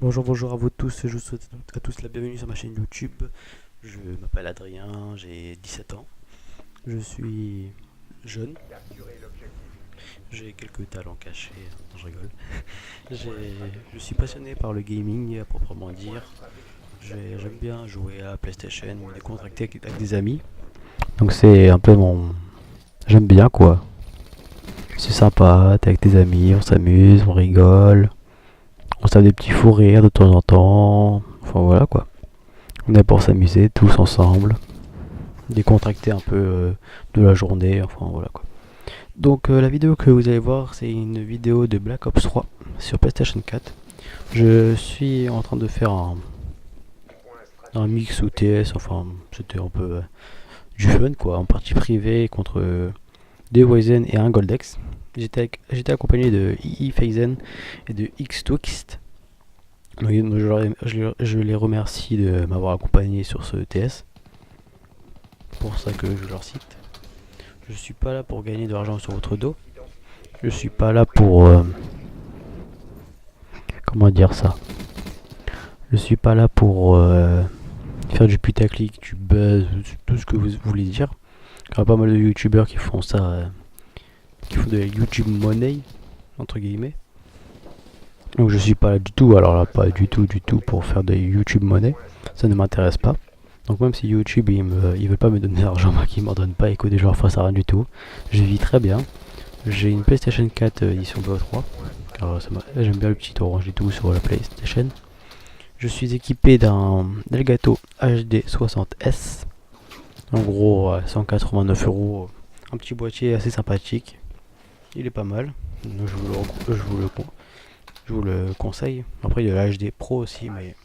Bonjour à vous tous, je vous souhaite à tous la bienvenue sur ma chaîne YouTube. Je m'appelle Adrien, j'ai 17 ans. Je suis jeune, j'ai quelques talents cachés, non, je rigole. Je suis passionné par le gaming à proprement dire. J'aime bien jouer à la PlayStation ou décontracter avec des amis. Donc c'est un peu mon... J'aime bien quoi. C'est sympa, t'es avec tes amis, on s'amuse, on rigole. On se tape des petits fous rires de temps en temps. Enfin voilà quoi. On est pour s'amuser tous ensemble, décontracter un peu de la journée, enfin voilà quoi. Donc la vidéo que vous allez voir, c'est une vidéo de Black Ops 3 sur PlayStation 4. Je suis en train de faire un mix ou TS, enfin c'était un peu du fun quoi, en partie privée contre Dewizen et un Goldex. J'étais accompagné de II Phaizen et de X-Twixt. Je les remercie de m'avoir accompagné sur ce TS. Pour ça que je leur cite. Je suis pas là pour gagner de l'argent sur votre dos. Je suis pas là pour... comment dire ça. Je suis pas là pour faire du putaclic, du buzz, tout ce que vous voulez dire. Il y a pas mal de youtubeurs qui font ça, qui font de la YouTube money, entre guillemets. Donc je suis pas là du tout, alors là pas du tout pour faire de YouTube money. Ça ne m'intéresse pas. Donc même si YouTube ils veulent pas me donner d'argent, moi qui m'en donnent pas et que des gens fassent à rien du tout, je vis très bien. J'ai une PlayStation 4 édition BO3. Car j'aime bien le petit orange et tout sur la PlayStation. Je suis équipé d'un Elgato HD 60S. En gros, 189 €. Un petit boîtier assez sympathique. Il est pas mal. Je vous le conseille. Après, il y a le HD Pro aussi, mais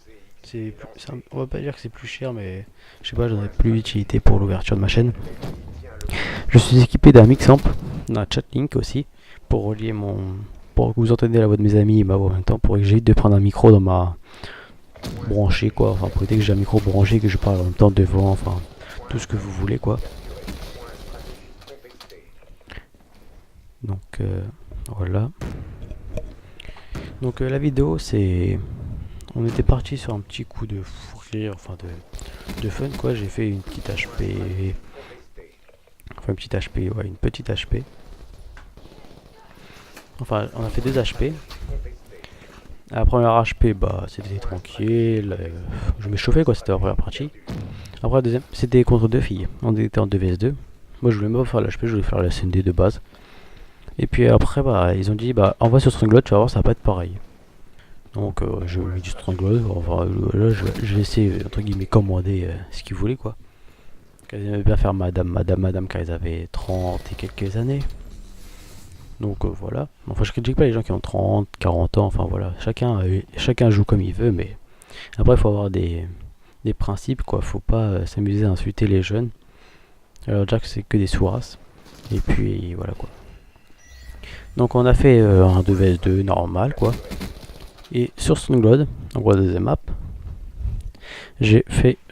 on va pas dire que c'est plus cher, mais je sais pas, j'en ai plus d'utilité pour l'ouverture de ma chaîne. Je suis équipé d'un Mixamp, d'un Chatlink aussi, pour relier mon... pour que vous entendez la voix de mes amis et ma voix en même temps, pour que j'évite de prendre un micro dans ma branchée quoi, enfin pour éviter que j'ai un micro branché, que je parle en même temps devant, enfin tout ce que vous voulez quoi. Donc voilà. Donc la vidéo c'est... On était parti sur un petit coup de fou rire, enfin de fun quoi, j'ai fait une petite HP... Enfin une petite HP, ouais, une petite HP. Enfin, on a fait deux HP. La première HP, bah, c'était tranquille. Je m'échauffais, quoi, c'était la première partie. Après, la deuxième, c'était contre deux filles. On était en 2vs2. Moi, je voulais même pas faire l'HP, je voulais faire la CND de base. Et puis après, bah, ils ont dit, bah, envoie sur Stranglot, tu vas voir, ça va pas être pareil. Donc, je mis du Stranglot. Enfin, là, je laissais, entre guillemets, commander ce qu'ils voulaient, quoi. Ils aimaient bien faire madame, car ils avaient 30 et quelques années. Donc voilà. Enfin, je critique pas les gens qui ont 30, 40 ans. Enfin voilà. Chacun joue comme il veut. Mais après, il faut avoir des principes. Quoi. Faut pas s'amuser à insulter les jeunes. Alors, Jack, c'est que des sourasses. Et puis voilà quoi. Donc, on a fait un 2vs2 normal. Quoi. Et sur Stormglood, on voit la deuxième map. J'ai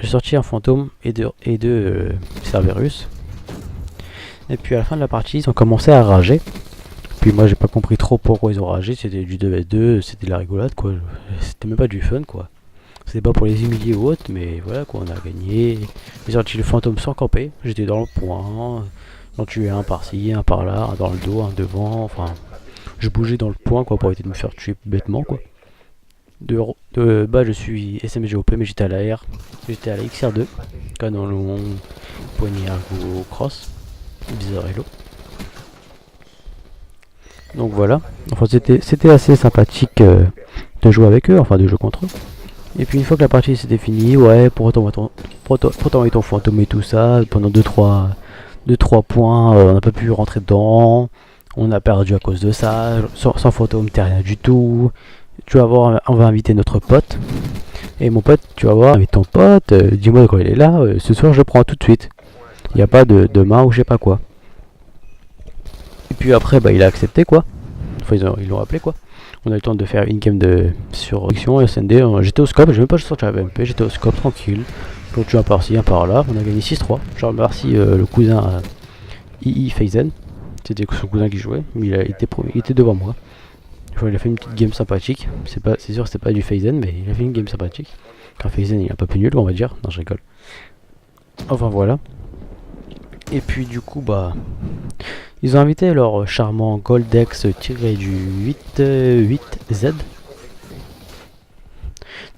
sorti un fantôme et deux Cerberus. Et puis à la fin de la partie, ils ont commencé à rager. Puis moi j'ai pas compris trop pourquoi ils ont ragé, c'était du 2vs2, c'était de la rigolade quoi, c'était même pas du fun quoi. C'était pas pour les humilier ou autre, mais voilà quoi, on a gagné. J'ai sorti le fantôme sans camper, j'étais dans le point, j'en tuais un par-ci, un par-là, un dans le dos, un devant, enfin... Je bougeais dans le point quoi pour éviter de me faire tuer bêtement quoi. De bas je suis SMGOP mais j'étais à la R, j'étais à la XR2, canon long, poignée argo cross, bizarrello. Donc voilà, enfin c'était assez sympathique de jouer avec eux, enfin de jouer contre eux. Et puis une fois que la partie c'était finie, ouais, pour t'envoyer ton fantôme et tout ça, pendant 2-3 points, on n'a pas pu rentrer dedans, on a perdu à cause de ça, sans fantôme t'es rien du tout. Tu vas voir, on va inviter notre pote. Et mon pote, tu vas voir, avec ton pote, dis-moi quand il est là, ce soir je le prends tout de suite. Il n'y a pas de demain ou je sais pas quoi. Et puis après, bah, il a accepté quoi. Enfin, ils l'ont appelé quoi. On a eu le temps de faire une game de surrection et SND. J'étais au scope, j'ai même pas sorti la VMP, j'étais au scope tranquille. Je tue un par-ci, un par-là. On a gagné 6-3. Je remercie le cousin II Phaizen. C'était son cousin qui jouait, mais il était devant moi. Il a fait une petite game sympathique. C'est sûr, c'était pas du Phaizen, mais il a fait une game sympathique. Car Phaizen il est un peu plus nul, on va dire. Non, je rigole. Enfin voilà. Et puis du coup, bah, ils ont invité leur charmant Goldex-8Z.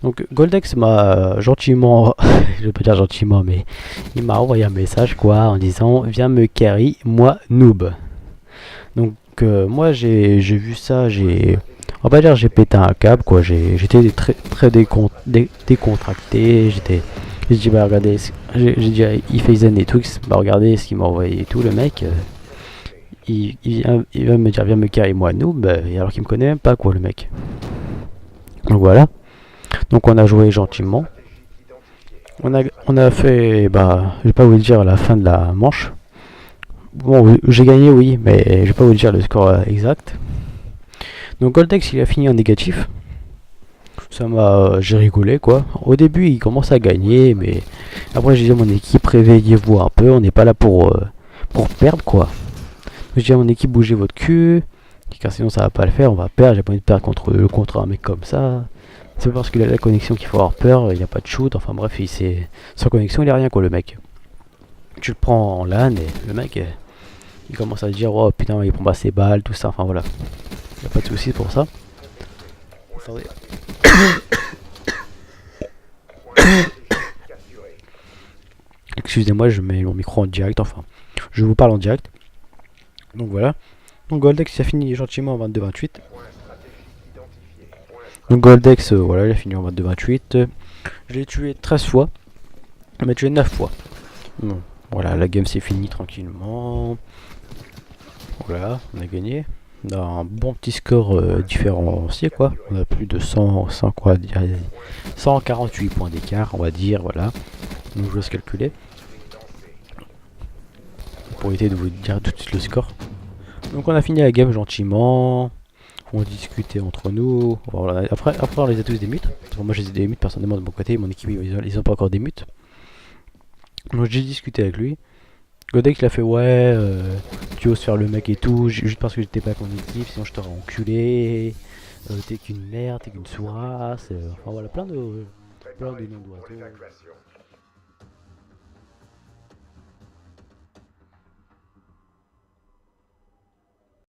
Donc Goldex m'a gentiment, je vais pas dire gentiment, mais il m'a envoyé un message quoi en disant viens me carry, moi noob. Donc moi j'ai vu ça, on va pas dire j'ai pété un câble quoi, j'étais très décontracté, j'ai dit bah regardez, j'ai dit à Ifeizen et Twix, bah regardez ce qu'il m'a envoyé et tout le mec. Il va me dire viens me carry moi noob, et alors qu'il me connaît même pas quoi le mec. Donc voilà. Donc on a joué gentiment. On a fait, bah, je vais pas vous dire la fin de la manche. Bon, j'ai gagné oui, mais je vais pas vous dire le score exact. Donc Goldex il a fini en négatif. J'ai rigolé quoi. Au début il commence à gagner, mais après j'ai dit à mon équipe réveillez-vous un peu, on n'est pas là pour perdre quoi. Je dis à mon équipe bougez votre cul, car sinon ça va pas le faire, on va perdre. J'ai pas envie de perdre contre un mec comme ça. C'est parce qu'il a la connexion qu'il faut avoir peur, il n'y a pas de shoot, enfin bref, sans connexion il est rien quoi le mec. Tu le prends en LAN et le mec il commence à dire oh putain il prend pas ses balles, tout ça, enfin voilà. Il n'y a pas de soucis pour ça. Attendez. Excusez-moi, je mets mon micro en direct, enfin je vous parle en direct. Donc voilà. Donc Goldex il a fini gentiment en 22-28. Donc Goldex, voilà, il a fini en 22-28. Je l'ai tué 13 fois. Il m'a tué 9 fois. Bon, voilà, la game s'est finie tranquillement. Voilà, on a gagné. On a un bon petit score différencié, quoi. On a plus de 148 points d'écart, on va dire, voilà. Donc je vais se calculer. Pour éviter de vous dire tout de suite le score. Donc on a fini la game gentiment. On discutait entre nous. Voilà. Après on les a tous des mutes. Moi j'ai des mutes personnellement de mon côté. Mon équipe ils ont pas encore des mutes. Donc j'ai discuté avec lui. Godex il a fait ouais, tu oses faire le mec et tout, juste parce que j'étais pas avec mon équipe, sinon je t'aurais enculé. T'es qu'une merde, t'es qu'une sourasse. Enfin voilà, plein de noms d'oiseaux.